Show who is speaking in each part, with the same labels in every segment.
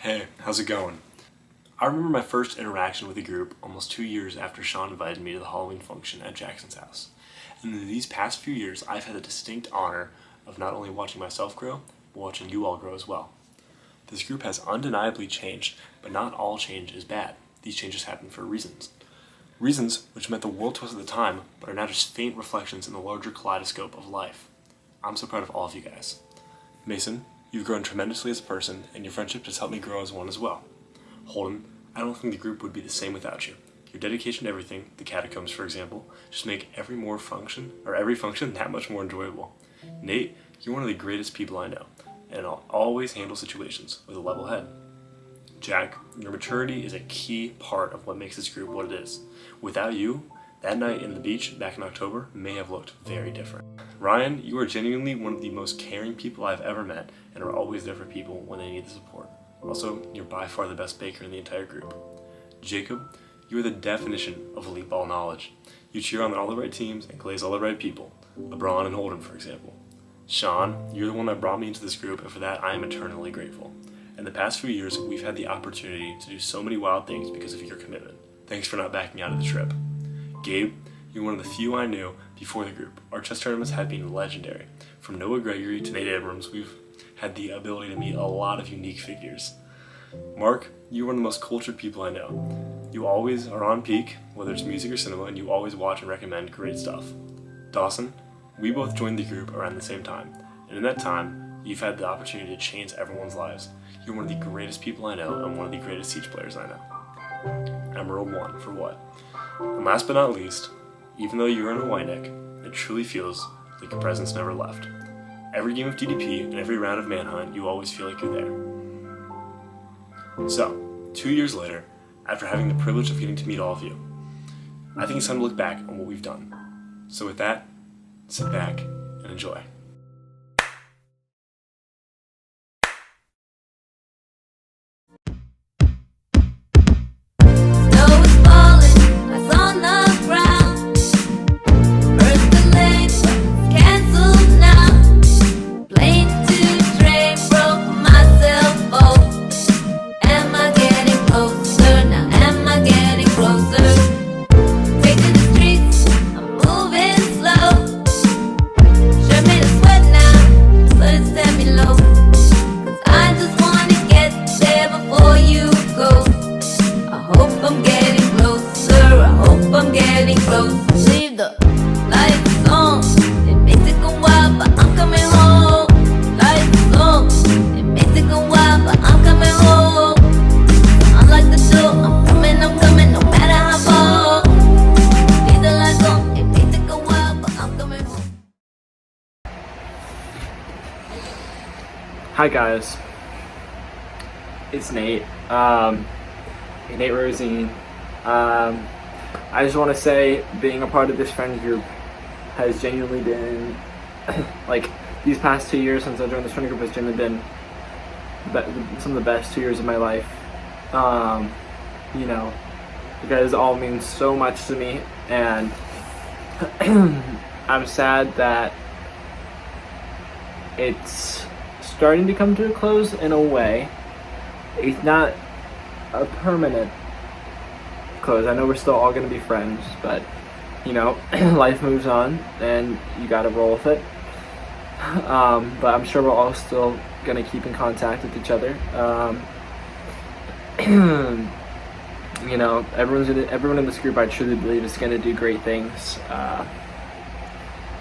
Speaker 1: Hey, how's it going? I remember my first interaction with the group almost 2 years after Sean invited me to the Halloween function at Jackson's house. And in these past few years, I've had the distinct honor of not only watching myself grow, but watching you all grow as well. This group has undeniably changed, but not all change is bad. These changes happen for reasons. Reasons which meant the world to us at the time, but are now just faint reflections in the larger kaleidoscope of life. I'm so proud of all of you guys. Mason, you've grown tremendously as a person, and your friendship has helped me grow as one as well. Holden, I don't think the group would be the same without you. Your dedication to everything, the catacombs for example, just make every function that much more enjoyable. Nate, you're one of the greatest people I know, and I'll always handle situations with a level head. Jack, your maturity is a key part of what makes this group what it is. Without you, that night in the beach back in October may have looked very different. Ryan, you are genuinely one of the most caring people I've ever met and are always there for people when they need the support. Also, you're by far the best baker in the entire group. Jacob, you are the definition of elite ball knowledge. You cheer on all the right teams and glaze all the right people. LeBron and Holden, for example. Sean, you're the one that brought me into this group, and for that I am eternally grateful. In the past few years, we've had the opportunity to do so many wild things because of your commitment. Thanks for not backing out of the trip. Gabe, you're one of the few I knew before the group. Our chess tournaments have been legendary. From Noah Gregory to Nate Abrams, we've had the ability to meet a lot of unique figures. Mark, you're one of the most cultured people I know. You always are on peak, whether it's music or cinema, and you always watch and recommend great stuff. Dawson, we both joined the group around the same time, and in that time, you've had the opportunity to change everyone's lives. You're one of the greatest people I know and one of the greatest Siege players I know. Emerald 1 for what? And last but not least, even though you're in a white neck, it truly feels like your presence never left. Every game of DDP and every round of Manhunt, you always feel like you're there. So, 2 years later, after having the privilege of getting to meet all of you, I think it's time to look back on what we've done. So with that, sit back and enjoy.
Speaker 2: Hi guys, it's Nate, Nate Rosine. I just want to say being a part of this friend group has genuinely been, like, these past 2 years since I joined this friend group has genuinely been some of the best 2 years of my life. You know, you guys all mean so much to me, and I'm sad that it's starting to come to a close in a way. It's not a permanent close. I know we're still all going to be friends, but you know, life moves on and you got to roll with it. But I'm sure we're all still going to keep in contact with each other. You know, everyone in this group I truly believe is going to do great things.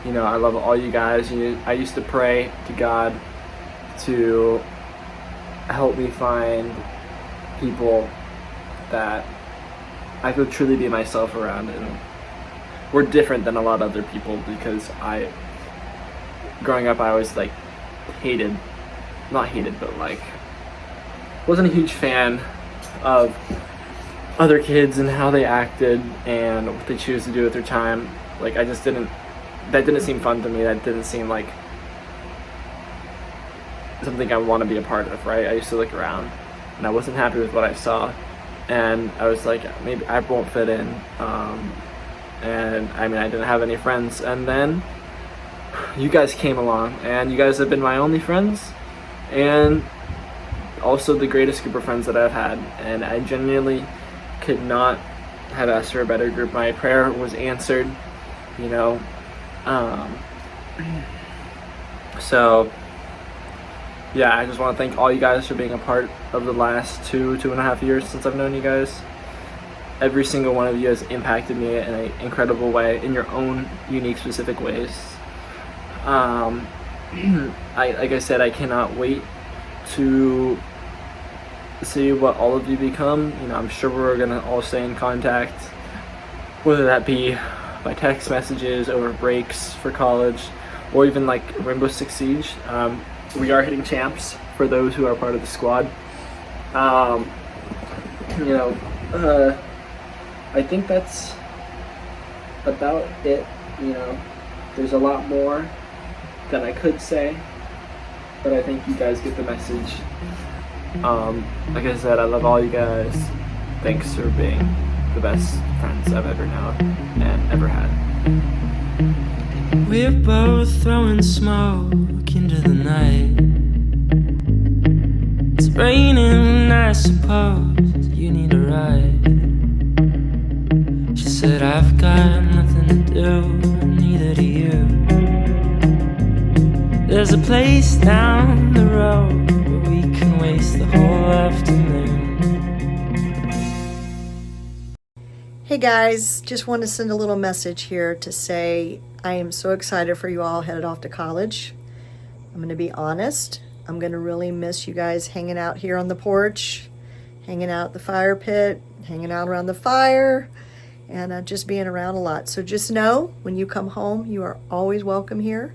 Speaker 2: You know, I love all you guys. I used to pray to God to help me find people that I could truly be myself around, and we're different than a lot of other people because growing up I always not hated, but like wasn't a huge fan of other kids and how they acted and what they choose to do with their time. Like that didn't seem fun to me. That didn't seem like something I want to be a part of, right? I used to look around and I wasn't happy with what I saw, and I was like, maybe I won't fit in. And I mean, I didn't have any friends, and then you guys came along and you guys have been my only friends, and also the greatest group of friends that I've had, and I genuinely could not have asked for a better group. My prayer was answered, you know. So yeah, I just want to thank all you guys for being a part of the last 2.5 years since I've known you guys. Every single one of you has impacted me in an incredible way, in your own unique, specific ways. Like I said, I cannot wait to see what all of you become. You know, I'm sure we're gonna all stay in contact, whether that be by text messages, over breaks for college, or even like Rainbow Six Siege. We are hitting champs for those who are part of the squad. I think that's about it. You know, there's a lot more that I could say, but I think you guys get the message. Like I said, I love all you guys. Thanks for being the best friends I've ever known and ever had.
Speaker 3: We're both throwing smoke into the night. It's raining, I suppose you need a ride. She said, I've got nothing to do, neither do you. There's a place down the road where we can waste the whole afternoon.
Speaker 4: Hey guys, just want to send a little message here to say I am so excited for you all headed off to college. I'm going to be honest. I'm going to really miss you guys hanging out here on the porch, hanging out at the fire pit, hanging out around the fire, and just being around a lot. So just know when you come home, you are always welcome here.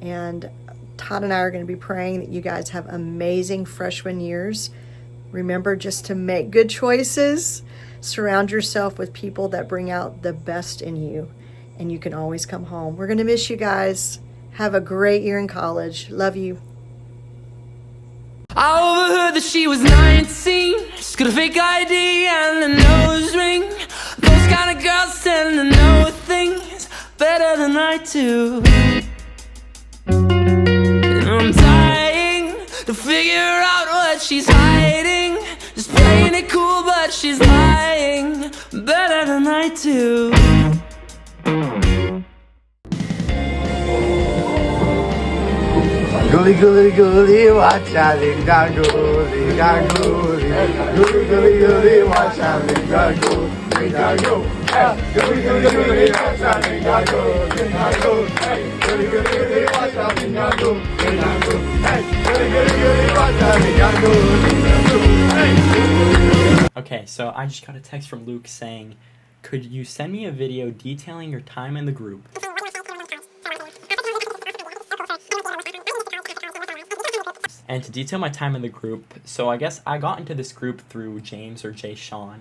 Speaker 4: And Todd and I are going to be praying that you guys have amazing freshman years. Remember just to make good choices. Surround yourself with people that bring out the best in you, and you can always come home. We're going to miss you guys. Have a great year in college. Love you.
Speaker 3: I overheard that she was 19. She's got a fake ID and a nose ring. Those kind of girls tend to know things better than I do. And I'm dying to figure out what she's hiding. Just playing it cool, but she's lying better than I do.
Speaker 5: Goody goody goody, watch out, linga goody, goody. Goody goody goody, watch out, linga goody, go. Hey, goody goody goody, watch out, linga goody, go. Hey, goody goody goody, watch out, linga goody, go. Hey, goody goody goody, watch out, linga goody, go. Hey.
Speaker 6: Okay, so I just got a text from Luke saying, could you send me a video detailing your time in the group? And to detail my time in the group, so I guess I got into this group through James or Jay Sean.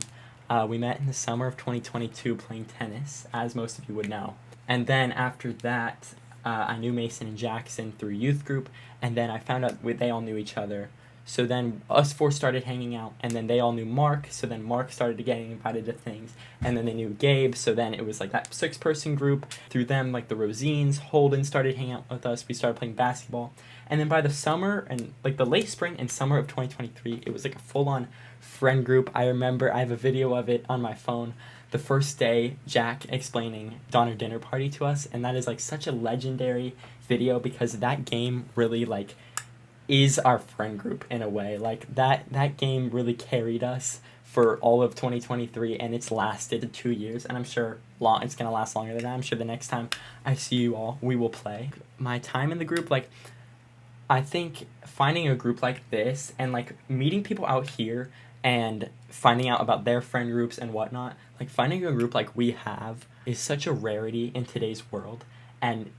Speaker 6: We met in the summer of 2022 playing tennis, as most of you would know. And then after that, I knew Mason and Jackson through youth group, and then I found out they all knew each other. So then us four started hanging out, and then they all knew Mark, so then Mark started getting invited to things, and then they knew Gabe, so then it was like that 6-person group. Through them, like the Rosines, Holden started hanging out with us, we started playing basketball, and then by the summer, and like the late spring and summer of 2023, it was like a full-on friend group. I remember, I have a video of it on my phone, the first day, Jack explaining Donner Dinner Party to us, and that is like such a legendary video, because that game really like is our friend group in a way. Like that game really carried us for all of 2023, and it's lasted 2 years, and I'm sure it's gonna last longer than that. I'm sure the next time I see you all, we will play. My time in the group, like I think finding a group like this and like meeting people out here and finding out about their friend groups and whatnot, like finding a group like we have is such a rarity in today's world, and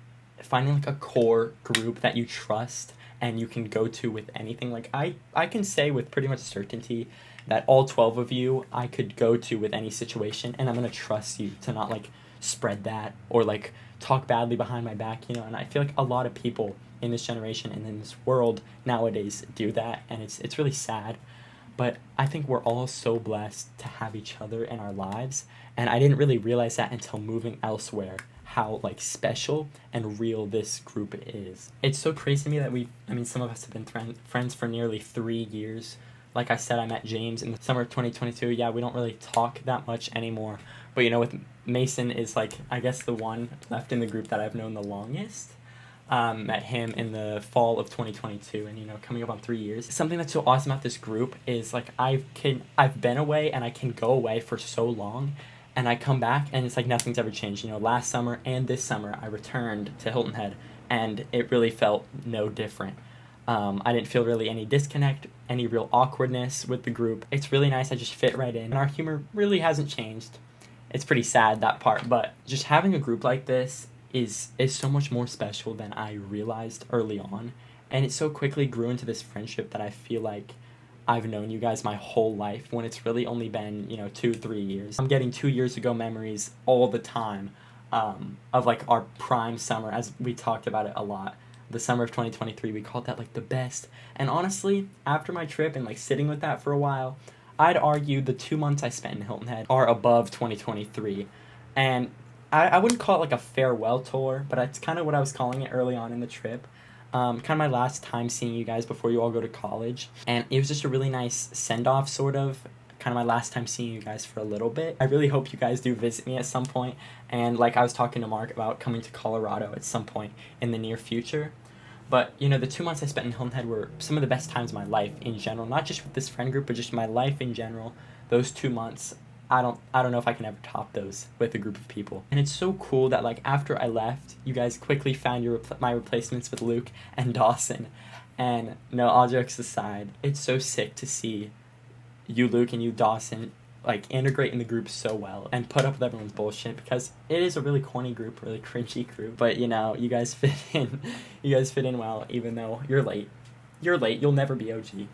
Speaker 6: finding like a core group that you trust and you can go to with anything. Like I can say with pretty much certainty that all 12 of you I could go to with any situation, and I'm going to trust you to not like spread that or like talk badly behind my back, you know. And I feel like a lot of people in this generation and in this world nowadays do that, and it's really sad. But I think we're all so blessed to have each other in our lives, and I didn't really realize that until moving elsewhere, how like special and real this group is. It's so crazy to me that some of us have been friends for nearly 3 years. Like I said, I met James in the summer of 2022. Yeah, we don't really talk that much anymore. But, with Mason is, like, I guess the one left in the group that I've known the longest. Met him in the fall of 2022, and, coming up on 3 years. Something that's so awesome about this group is, like, I've been away, and I can go away for so long, and I come back, and it's like nothing's ever changed. Last summer and this summer, I returned to Hilton Head, and it really felt no different. I didn't feel really any disconnect, any real awkwardness with the group. It's really nice. I just fit right in. And our humor really hasn't changed. It's pretty sad, that part. But just having a group like this is so much more special than I realized early on. And it so quickly grew into this friendship that I feel like I've known you guys my whole life when it's really only been, 2-3 years. I'm getting 2 years ago memories all the time of like our prime summer, as we talked about it a lot. The summer of 2023, we called that like the best. And honestly, after my trip and like sitting with that for a while, I'd argue the 2 months I spent in Hilton Head are above 2023. And I wouldn't call it like a farewell tour, but that's kind of what I was calling it early on in the trip. Kind of my last time seeing you guys before you all go to college. And it was just a really nice send-off, sort of. Kind of my last time seeing you guys for a little bit. I really hope you guys do visit me at some point. And like I was talking to Mark about coming to Colorado at some point in the near future. But, the 2 months I spent in Hilton Head were some of the best times of my life in general. Not just with this friend group, but just my life in general. Those 2 months, I don't know if I can ever top those with a group of people. And it's so cool that, like, after I left, you guys quickly found my replacements with Luke and Dawson. And, no, all jokes aside, it's so sick to see you, Luke, and you, Dawson, like, integrate in the group so well and put up with everyone's bullshit, because it is a really corny group, really cringy group. But, you guys fit in. You guys fit in well, even though you're late. You're late. You'll never be OG.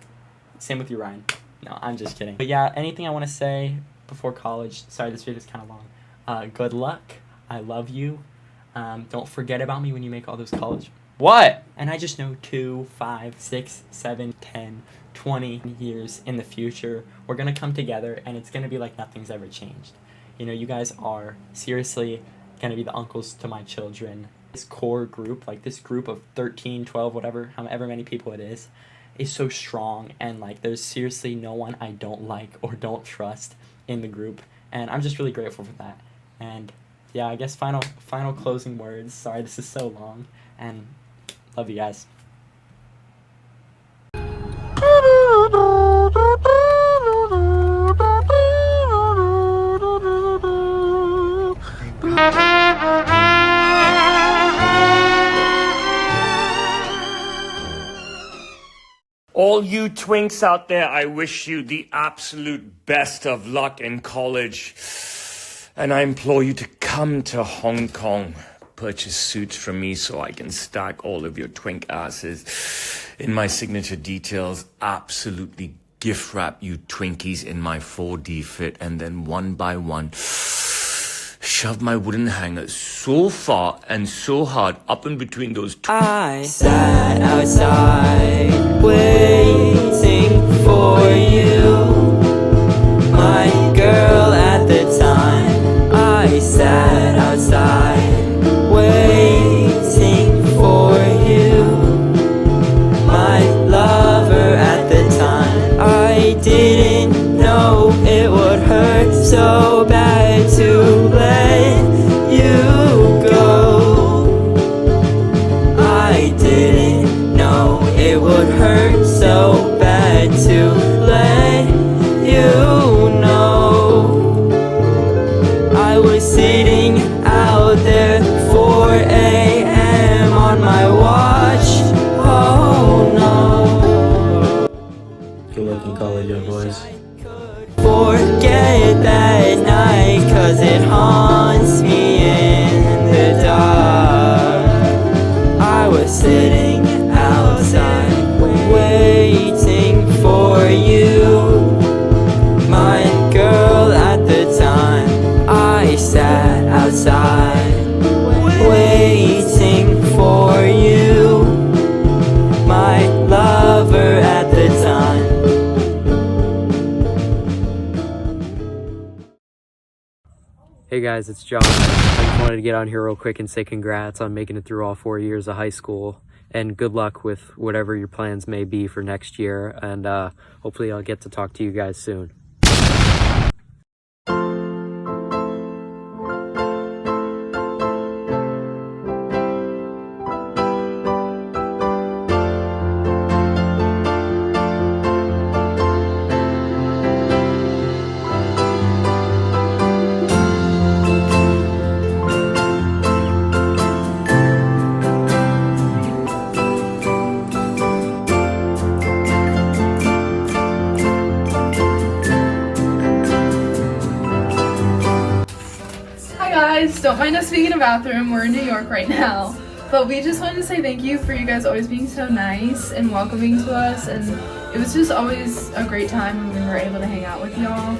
Speaker 6: Same with you, Ryan. No, I'm just kidding. But yeah, anything I want to say before college? Sorry, this video's kind of long. Good luck. I love you. Don't forget about me when you make all those college... What? And I just know 2, 5, 6, 7, 10, 20 years in the future, we're going to come together, and it's going to be like nothing's ever changed. You guys are seriously going to be the uncles to my children. This core group, like this group of 13, 12, whatever, however many people it is so strong, and like there's seriously no one I don't like or don't trust in the group, and I'm just really grateful for that. And yeah, I guess final closing words. Sorry, this is so long, and love you guys.
Speaker 7: All you twinks out there, I wish you the absolute best of luck in college. And I implore you to come to Hong Kong. Purchase suits from me so I can stack all of your twink asses in my signature details. Absolutely gift wrap you Twinkies in my 4D fit, and then one by one shove my wooden hanger so far and so hard up in between those
Speaker 3: I sat outside waiting for you, my girl at the time. I sat outside waiting for you, my lover at the time. I didn't know it would hurt so bad to let you go. I didn't know it would hurt so bad to let you know. I was sitting out there 4 a.m. on my watch. Oh no.
Speaker 2: Good luck in college, young boys.
Speaker 3: Forget that night, 'cause it haunts me in the dark. I was sitting outside waiting for you, my girl at the time. I sat outside waiting for you, my lover at the time.
Speaker 8: Hey guys, it's John. I just wanted to get on here real quick and say congrats on making it through all 4 years of high school, and good luck with whatever your plans may be for next year, and hopefully I'll get to talk to you guys soon.
Speaker 9: Don't mind us being in a bathroom. We're in New York right now. But we just wanted to say thank you for you guys always being so nice and welcoming to us. And it was just always a great time when we were able to hang out with y'all.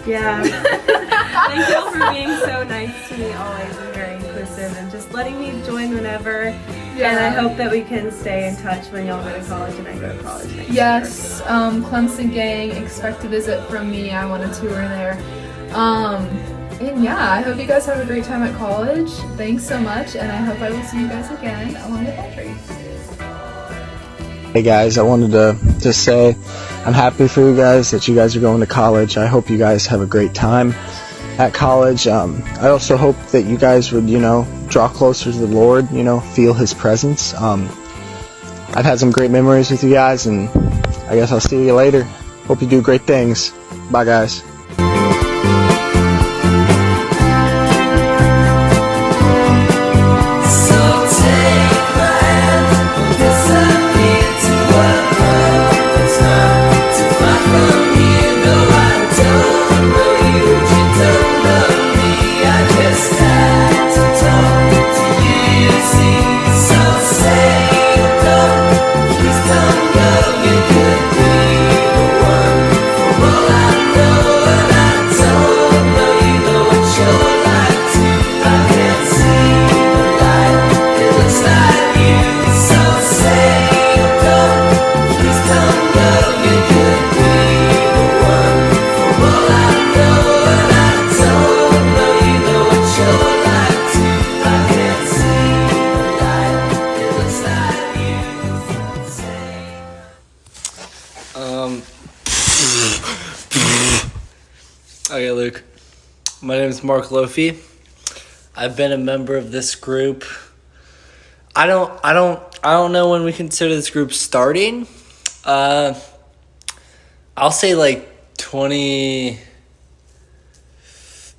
Speaker 10: Yeah. Thank you all for being so nice to me always and very inclusive and just letting me join whenever. Yeah. And I hope that we can stay in touch when y'all go to college and I go to college next year.
Speaker 9: Yes. Clemson gang, expect a visit from me. I want a tour there. And yeah, I hope you guys have a great time at college. Thanks so much, and I hope I will see you guys again along the country.
Speaker 11: Hey guys, I wanted to just say I'm happy for you guys that you guys are going to college. I hope you guys have a great time at college. I also hope that you guys would, draw closer to the Lord, feel His presence. I've had some great memories with you guys, and I guess I'll see you later. Hope you do great things. Bye guys.
Speaker 12: Okay, Luke. My name is Mark Lofi. I've been a member of this group. I don't know when we consider this group starting. I'll say like 20,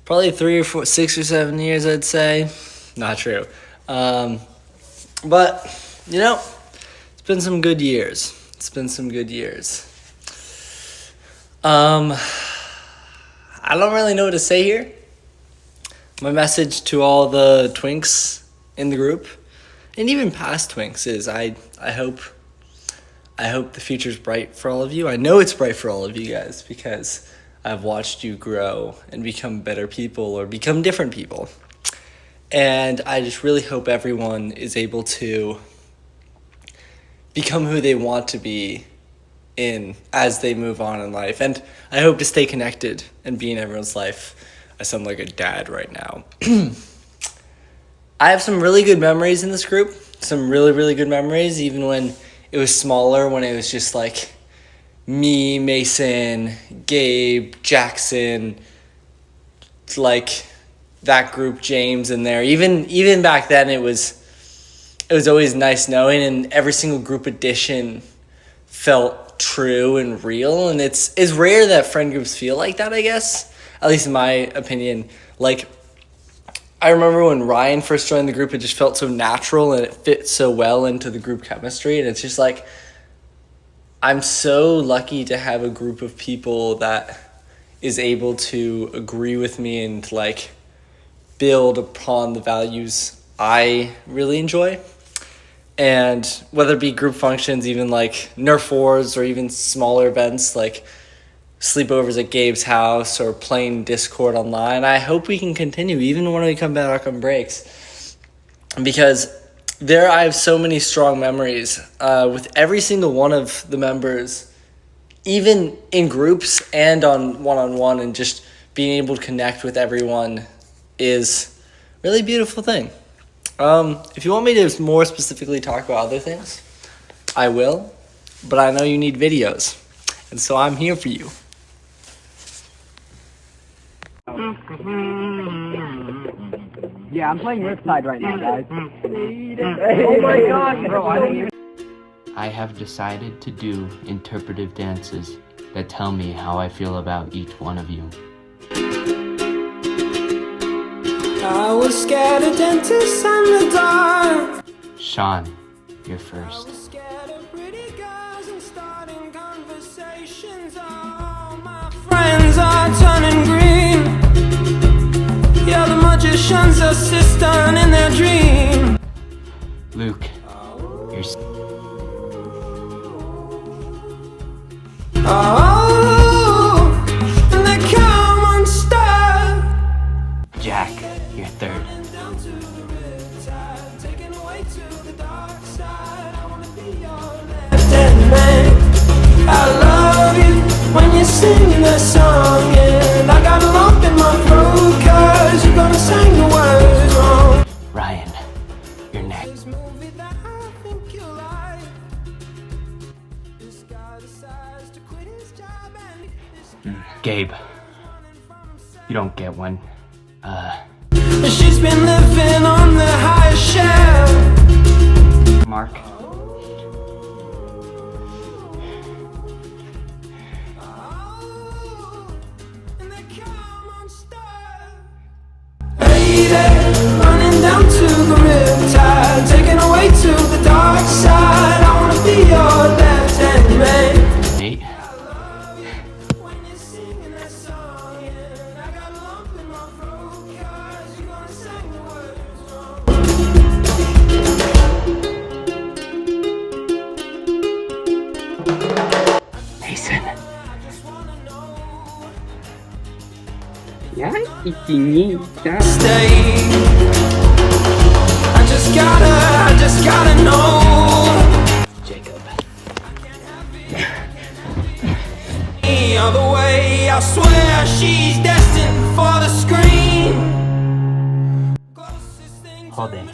Speaker 12: probably 3 or 4, 6 or 7 years, I'd say. Not true. But, it's been some good years. I don't really know what to say here. My message to all the twinks in the group, and even past twinks, is I hope the future's bright for all of you. I know it's bright for all of you guys because I've watched you grow and become better people or become different people. And I just really hope everyone is able to become who they want to be as they move on in life. And I hope to stay connected and be in everyone's life. I sound like a dad right now. I have some really good memories in this group. Some really, really good memories, even when it was smaller, when it was just like me, Mason, Gabe, Jackson, like that group, James in there. Even back then, it was always nice knowing, and every single group addition felt true and real. And it's rare that friend groups feel like that, I guess, at least in my opinion. Like, I remember when Ryan first joined the group, it just felt so natural and it fit so well into the group chemistry. And it's just like, I'm so lucky to have a group of people that is able to agree with me and like build upon the values I really enjoy. And whether it be group functions, even like Nerf Wars, or even smaller events like sleepovers at Gabe's house or playing Discord online, I hope we can continue even when we come back on breaks. Because I have so many strong memories with every single one of the members, even in groups and on one-on-one, and just being able to connect with everyone is a really beautiful thing. If you want me to more specifically talk about other things, I will, but I know you need videos, and so I'm here for you.
Speaker 13: Yeah, I'm playing Riptide right now, guys. Oh my gosh, bro, I didn't even...
Speaker 8: I have decided to do interpretive dances that tell me how I feel about each one of you.
Speaker 3: I was scared of dentists and the dark.
Speaker 8: Sean, you're first.
Speaker 3: Friends are turning green. Yeah, the magician's assistant in their dream.
Speaker 8: Luke, you're
Speaker 3: Oh, and they come unstuck.
Speaker 8: Jack, you're third.
Speaker 3: I love you when you sing the song, and I got a lump in my throat 'cause you're gonna sing the words wrong.
Speaker 8: Ryan, you're next. Gabe, you don't get one.
Speaker 3: She's been living on the highest shelf.
Speaker 8: Mark.
Speaker 3: Running down to the riptide, taken away to the dark side. I wanna be your left-hand man.
Speaker 8: Nate.
Speaker 13: Mason. Yeah,
Speaker 3: Stay. I just gotta know.
Speaker 8: Jacob.
Speaker 3: All the way, I swear she's destined for the screen.
Speaker 8: Hold it.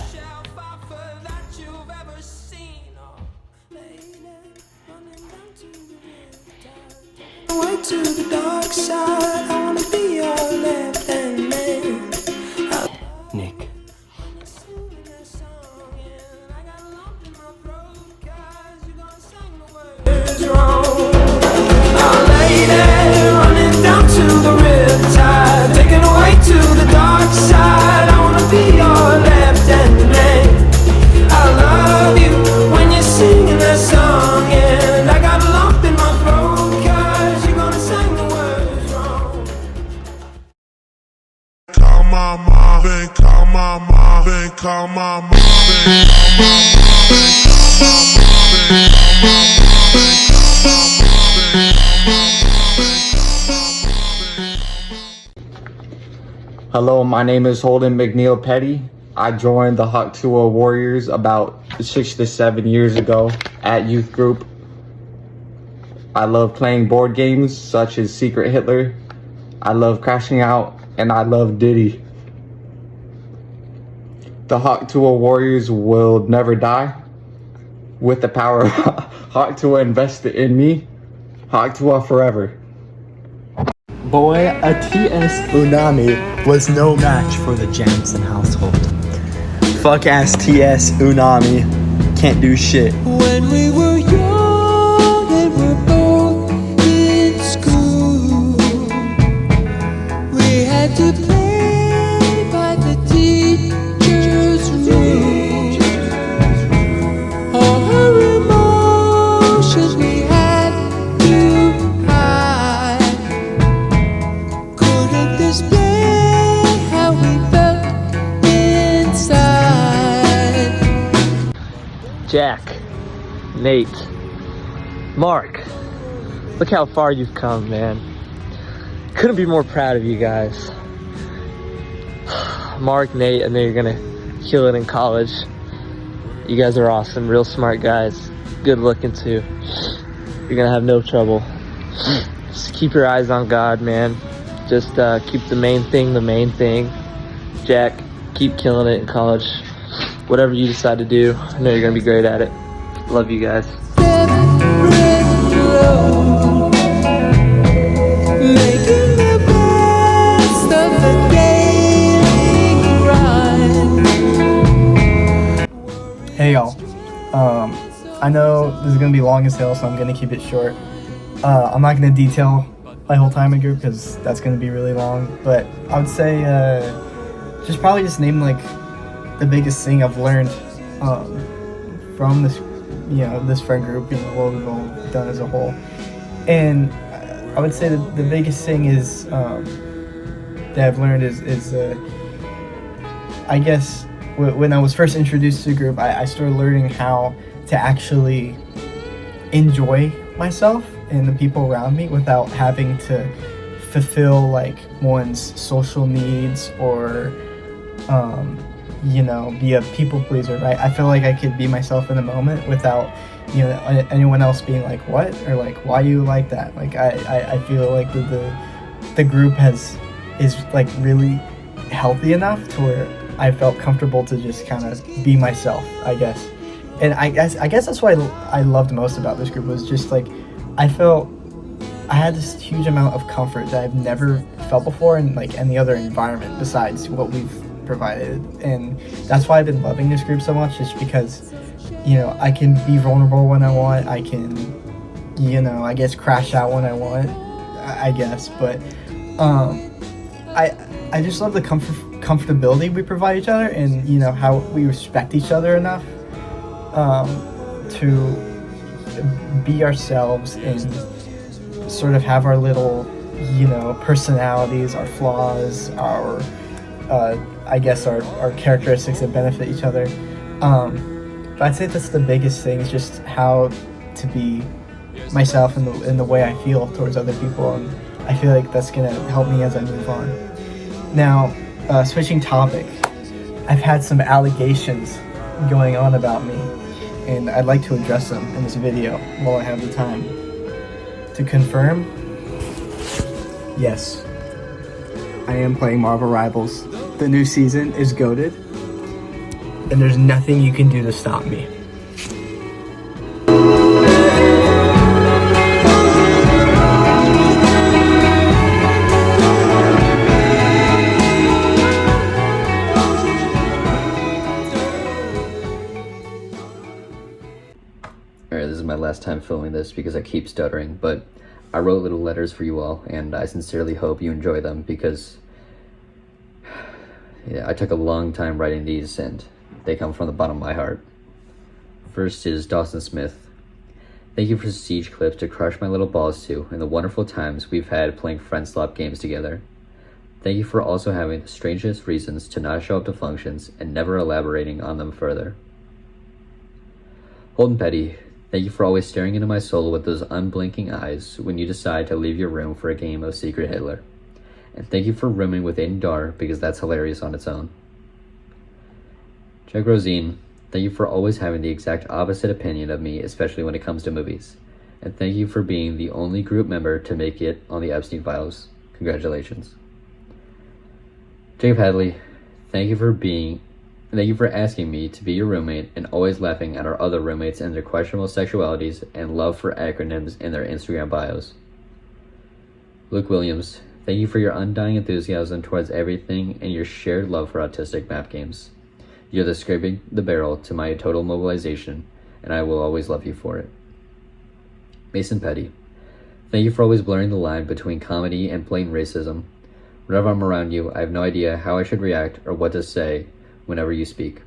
Speaker 3: Way to the dark side, I wanna be your left-hand man.
Speaker 8: Nick.
Speaker 3: Running down to the riptide, taken away to the dark side. I wanna be your left-hand man. I love you when you're singing that song, and I got a lump in my throat 'cause you're gonna sing the words wrong.
Speaker 5: Call my mom, call my mom, call my mom,
Speaker 14: Hello, my name is Holden McNeil Petty. I joined the Haktua Warriors about 6 to 7 years ago at youth group. I love playing board games such as Secret Hitler. I love Crashing Out, and I love Diddy. The Haktua Warriors will never die. With the power of Haktua invested in me, Haktua forever.
Speaker 15: Boy, a TS Unami was no match for the Jansen household. Fuck ass TS Unami, can't do shit.
Speaker 3: When we were young and we're both in school, we had to play by the teacher's rules. All her emotions we had to hide. Couldn't display how we felt inside.
Speaker 2: Jack, Nate, Mark, look how far you've come, man. Couldn't be more proud of you guys. Mark, Nate, and then you're gonna kill it in college. You guys are awesome, real smart guys. Good looking too. You're gonna have no trouble. Just keep your eyes on God, man. Just keep the main thing. Jack, keep killing it in college. Whatever you decide to do, I know you're going to be great at it. Love you guys.
Speaker 15: Hey y'all, I know this is going to be long as hell, so I'm going to keep it short. I'm not going to detail my whole time in group because that's going to be really long, but I would say just name like the biggest thing I've learned from this, this friend group, what we've all done as a whole. And I would say that the biggest thing is that I've learned is I guess when I was first introduced to the group, I started learning how to actually enjoy myself and the people around me without having to fulfill like one's social needs or be a people pleaser, right? I feel like I could be myself in the moment without anyone else being like, what, or like, why you like that? Like I feel like the group is like really healthy enough to where I felt comfortable to just kind of be myself, I guess. And I guess that's what I loved most about this group was just like I felt I had this huge amount of comfort that I've never felt before in like any other environment besides what we've provided. And that's why I've been loving this group so much, just because I can be vulnerable when I want. I can I guess crash out when I want, I guess. But I just love the comfortability we provide each other, and how we respect each other enough to be ourselves and sort of have our little personalities, our flaws, our I guess our characteristics that benefit each other. But I'd say that's the biggest thing, is just how to be myself in the way I feel towards other people, and I feel like that's gonna help me as I move on. Now, switching topic, I've had some allegations going on about me, and I'd like to address them in this video while I have the time. To confirm, yes, I am playing Marvel Rivals. The new season is goated, and there's nothing you can do to stop me.
Speaker 8: Alright, this is my last time filming this because I keep stuttering, but I wrote little letters for you all, and I sincerely hope you enjoy them because I took a long time writing these, and they come from the bottom of my heart. First is Dawson Smith. Thank you for Siege clips to crush my little balls to, and the wonderful times we've had playing friend slop games together. Thank you for also having the strangest reasons to not show up to functions and never elaborating on them further. Holden Petty. Thank you for always staring into my soul with those unblinking eyes when you decide to leave your room for a game of Secret Hitler. And thank you for rooming with Aiden Dar, because that's hilarious on its own. Jack Rosine, thank you for always having the exact opposite opinion of me, especially when it comes to movies. And thank you for being the only group member to make it on the Epstein Files. Congratulations. Jacob Hadley, thank you for asking me to be your roommate and always laughing at our other roommates and their questionable sexualities and love for acronyms in their Instagram bios. Luke Williams, thank you for your undying enthusiasm towards everything and your shared love for autistic map games. You're the scraping the barrel to my total mobilization, and I will always love you for it. Mason Petty, thank you for always blurring the line between comedy and plain racism. Whenever I'm around you, I have no idea how I should react or what to say whenever you speak.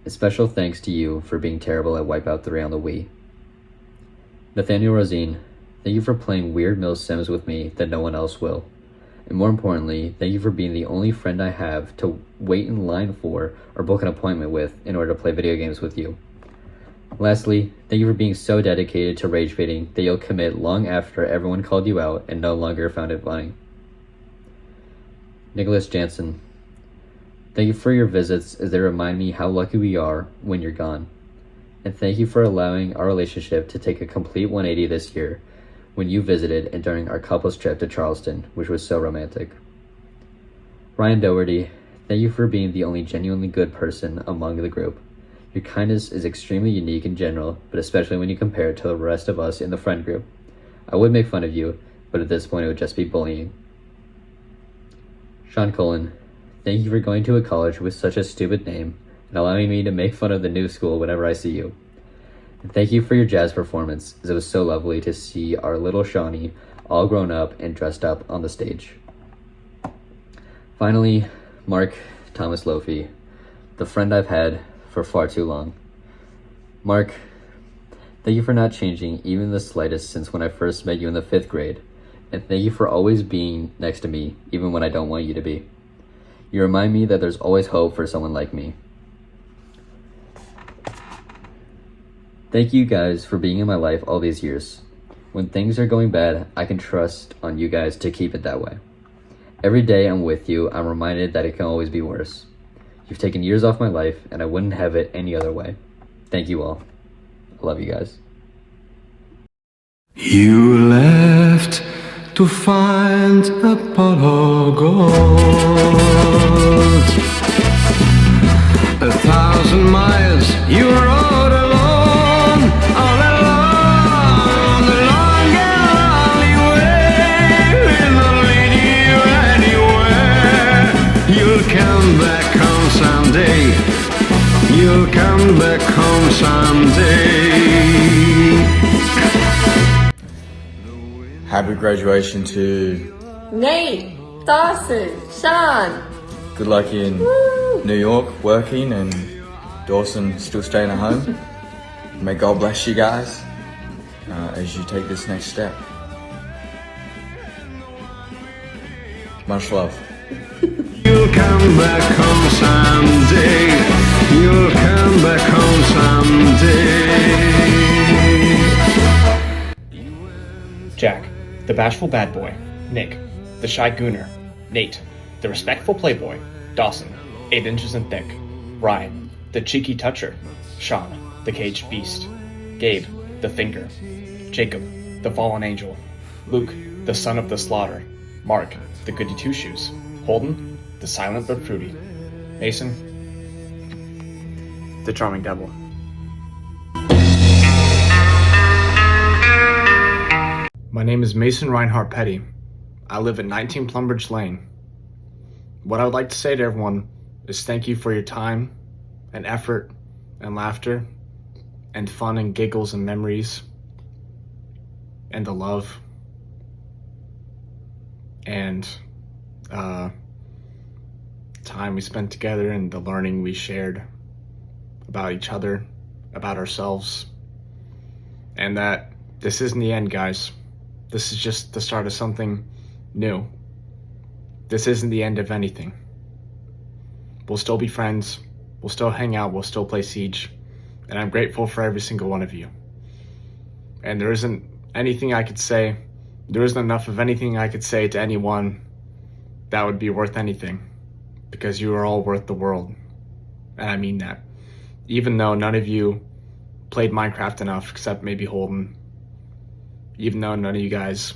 Speaker 8: A special thanks to you for being terrible at Wipeout 3 on the Wii. Nathaniel Rosine, thank you for playing weird Mill Sims with me that no one else will. And more importantly, thank you for being the only friend I have to wait in line for or book an appointment with in order to play video games with you. Lastly, thank you for being so dedicated to rage baiting that you'll commit long after everyone called you out and no longer found it funny. Nicholas Jansen, thank you for your visits as they remind me how lucky we are when you're gone. And thank you for allowing our relationship to take a complete 180 this year when you visited and during our couple's trip to Charleston, which was so romantic. Ryan Doherty, thank you for being the only genuinely good person among the group. Your kindness is extremely unique in general, but especially when you compare it to the rest of us in the friend group. I would make fun of you, but at this point it would just be bullying. Sean Cullen, thank you for going to a college with such a stupid name and allowing me to make fun of the new school whenever I see you. And thank you for your jazz performance, as it was so lovely to see our little Shawnee all grown up and dressed up on the stage. Finally, Mark Thomas Lofi, the friend I've had for far too long. Mark, thank you for not changing even the slightest since when I first met you in the 5th grade, and thank you for always being next to me even when I don't want you to be. You remind me that there's always hope for someone like me. Thank you guys for being in my life all these years. When things are going bad, I can trust on you guys to keep it that way. Every day I'm with you, I'm reminded that it can always be worse. You've taken years off my life, and I wouldn't have it any other way. Thank you all. I love you guys.
Speaker 3: You left to find a pot of gold. 1,000 miles you rode alone, all alone, the long and lonely way will not lead you anywhere. You'll come back home someday. You'll come back home someday.
Speaker 14: Happy graduation to
Speaker 16: Nate, Dawson, Sean.
Speaker 14: good luck in New York working and Dawson still staying at home. May God bless you guys as you take this next step. Much love.
Speaker 3: You'll come back home someday. You'll come back home someday.
Speaker 2: Jack, the bashful bad boy. Nick, the shy gooner. Nate, the respectful playboy. Dawson, 8 inches and thick. Ryan, the cheeky toucher. Sean, the caged beast. Gabe, the finger. Jacob, the fallen angel. Luke, the son of the slaughter. Mark, the goody two-shoes. Holden, the silent but fruity. Mason, the charming devil. My name is Mason Reinhardt Petty. I live at 19 Plumbridge Lane. What I would like to say to everyone is thank you for your time and effort and laughter and fun and giggles and memories and the love and time we spent together and the learning we shared about each other, about ourselves, and that this isn't the end, guys. This is just the start of something new. This isn't the end of anything. We'll still be friends, we'll still hang out, we'll still play Siege, and I'm grateful for every single one of you. And there isn't anything I could say, there isn't enough of anything I could say to anyone that would be worth anything, because you are all worth the world. And I mean that. Even though none of you played Minecraft enough, except maybe Holden, even though none of you guys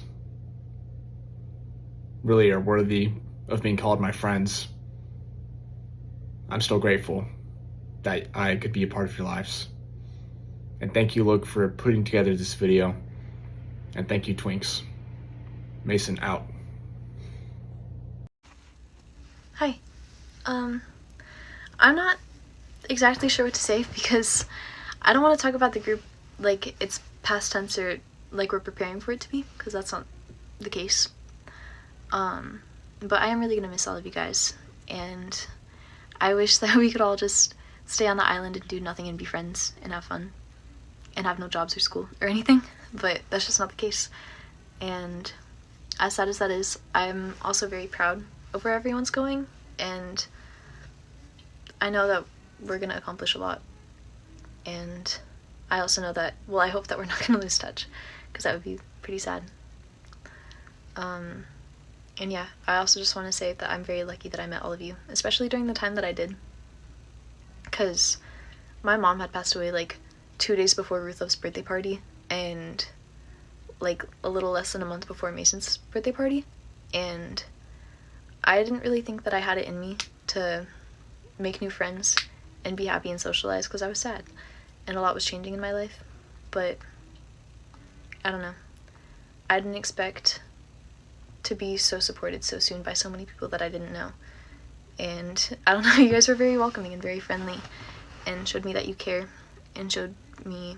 Speaker 2: really are worthy of being called my friends, I'm still grateful that I could be a part of your lives. And thank you, Luke, for putting together this video. And thank you, Twinks. Mason out.
Speaker 17: Hi. I'm not exactly sure what to say because I don't want to talk about the group like it's past tense or like we're preparing for it to be, because that's not the case. But I am really gonna miss all of you guys, and I wish that we could all just stay on the island and do nothing and be friends and have fun and have no jobs or school or anything, but that's just not the case. And as sad as that is, I'm also very proud of where everyone's going, and I know that we're gonna accomplish a lot. And I also know that, well, I hope that we're not gonna lose touch, because that would be pretty sad. And yeah, I also just want to say that I'm very lucky that I met all of you, especially during the time that I did, because my mom had passed away like 2 days before Ruthlow's birthday party, and like a little less than a month before Mason's birthday party, and I didn't really think that I had it in me to make new friends and be happy and socialize because I was sad and a lot was changing in my life. But I don't know, I didn't expect to be so supported so soon by so many people that I didn't know. And I don't know, you guys were very welcoming and very friendly and showed me that you care and showed me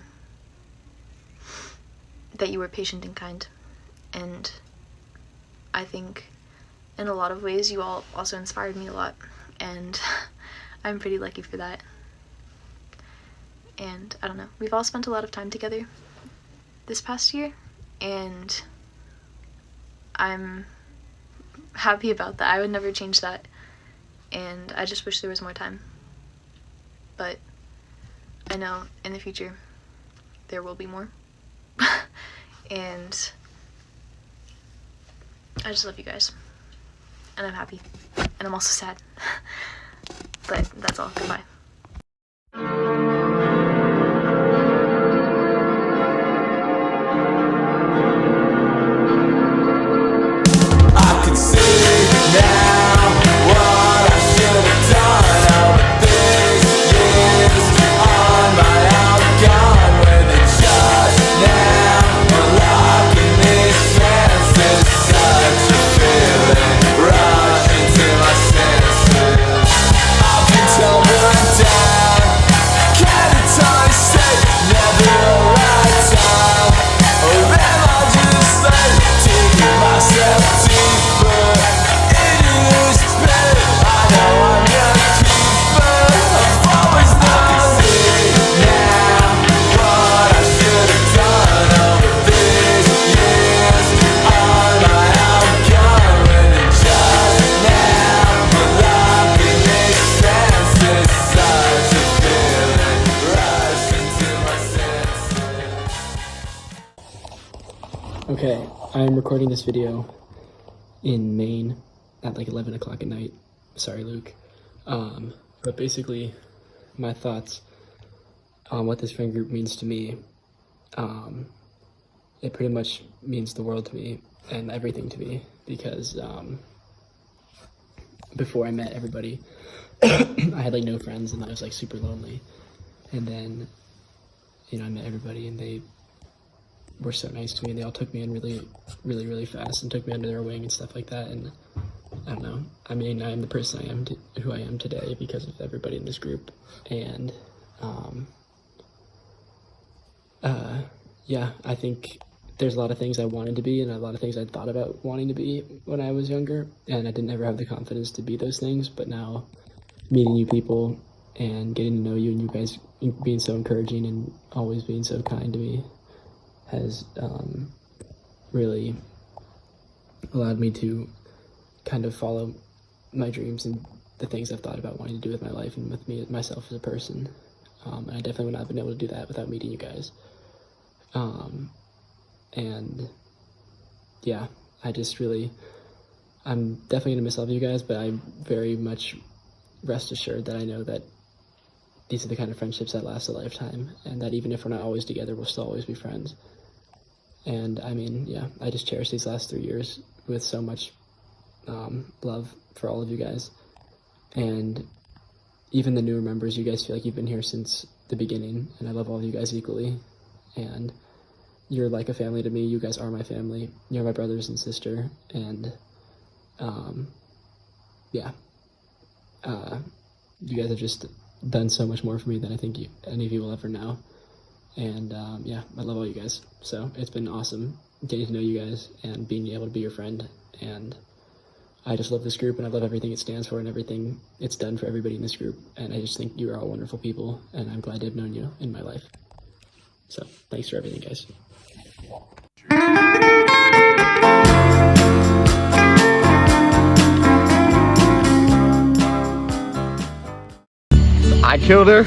Speaker 17: that you were patient and kind. And I think in a lot of ways you all also inspired me a lot, and I'm pretty lucky for that. And I don't know, we've all spent a lot of time together this past year, and I'm happy about that. I would never change that, and I just wish there was more time. But I know in the future there will be more. And I just love you guys, and I'm happy, and I'm also sad. But that's all. Goodbye.
Speaker 3: I can see now what I should have done. All these years on my own, gone with it just now. Unlocking these chances, such a feeling, rushing to my senses. I've been tumbling down, catatonic state, never a right time. Or am I just like digging myself deeper into this pit? I know I'm your keeper. I've always known now what I should have done over these years. On my own, gone with it just now. Unlocking these senses, such a feeling, rushing to my senses.
Speaker 2: Okay, I'm recording this video in Maine at like 11 o'clock at night. Sorry, Luke. But basically, my thoughts on what this friend group means to me. It pretty much means the world to me and everything to me, because before I met everybody, I had like no friends and I was like super lonely. And then, you know, I met everybody and they were so nice to me, and they all took me in really fast and took me under their wing and stuff like that. And I don't know, I mean, I am the person I am, who I am today because of everybody in this group. And yeah, I think there's a lot of things I wanted to be and a lot of things I thought about wanting to be when I was younger, and I didn't ever have the confidence to be those things. But now, meeting you people and getting to know you, and you guys being so encouraging and always being so kind to me, has really allowed me to kind of follow my dreams and the things I've thought about wanting to do with my life and with myself as a person. And I definitely would not have been able to do that without meeting you guys. And yeah, I'm definitely gonna miss all of you guys, but I very much rest assured that I know that these are the kind of friendships that last a lifetime, and that even if we're not always together, we'll still always be friends. And I mean, yeah, I just cherish these last 3 years with so much love for all of you guys. And even the newer members, you guys feel like you've been here since the beginning, and I love all of you guys equally. And you're like a family to me. You guys are my family. You're my brothers and sister. And yeah, you guys have just done so much more for me than I think any of you will ever know. And yeah, I love all you guys. So it's been awesome getting to know you guys and being able to be your friend. And I just love this group, and I love everything it stands for and everything it's done for everybody in this group. And I just think you are all wonderful people, and I'm glad to have known you in my life. So thanks for everything, guys.
Speaker 5: I killed her.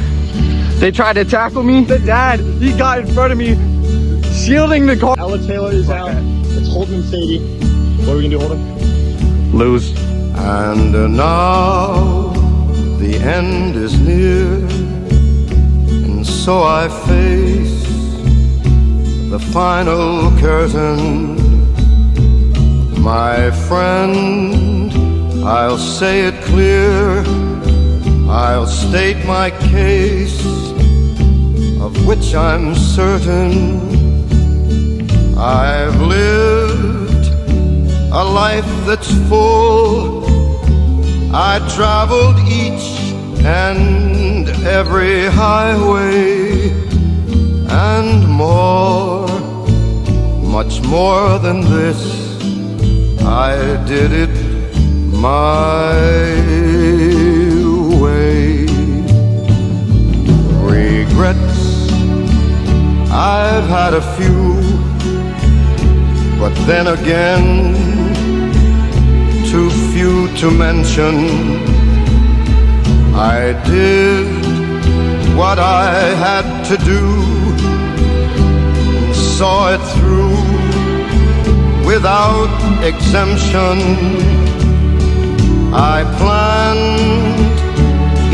Speaker 5: They tried to tackle me. The dad, he got in front of me, shielding the car.
Speaker 18: Ella Taylor is out. It's Holden and Sadie. What are we gonna do, Holden?
Speaker 5: Lose.
Speaker 19: And now the end is near, and so I face the final curtain. My friend, I'll say it clear, I'll state my case, of which I'm certain. I've lived a life that's full. I traveled each and every highway, and more, much more than this, I did it my way. Regrets, I've had a few, but then again, too few to mention. I did what I had to do, and saw it through without exemption. I planned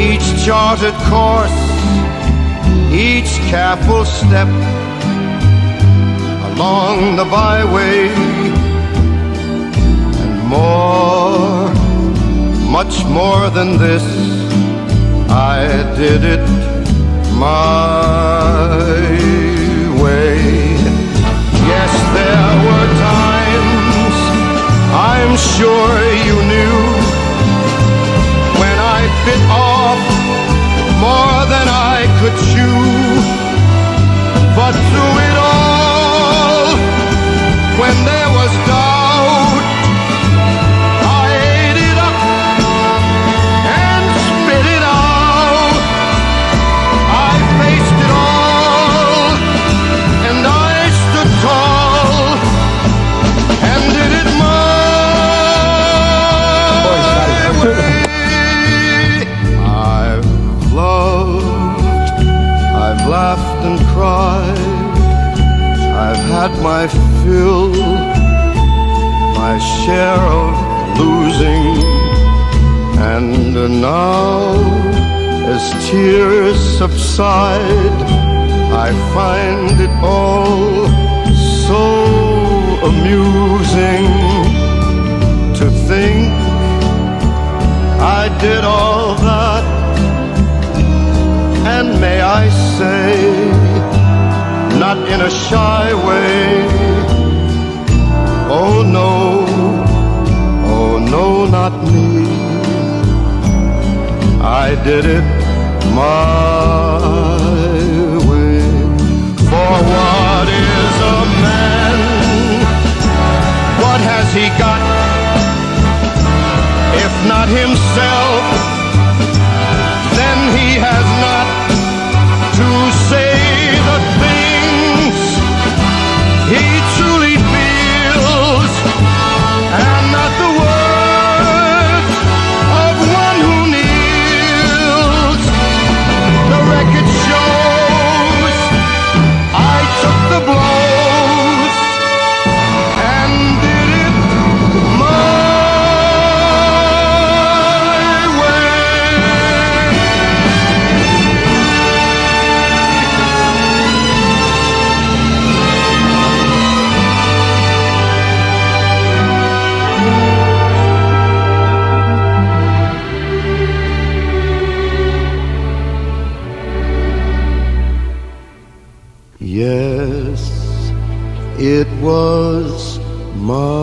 Speaker 19: each charted course, each careful step along the byway, and more, much more than this, I did it my way. Yes, there were times, I'm sure you knew, when I bit off more than I could chew. But through it all, when there was doubt, I ate it up and spit it out. I faced it all, and I stood tall, and did it my way. I've loved, I've laughed and cried, I've had my fill, my share of losing, and now, as tears subside, I find it all so amusing to think I did all that, and may I say, not in a shy way, oh no, not me. I did it my way. For what is a man? What has he got, if not himself? Then he has not to say the things he truly feels, and not the words of one who kneels. The record shows I took the blows and did it my Yes, it was my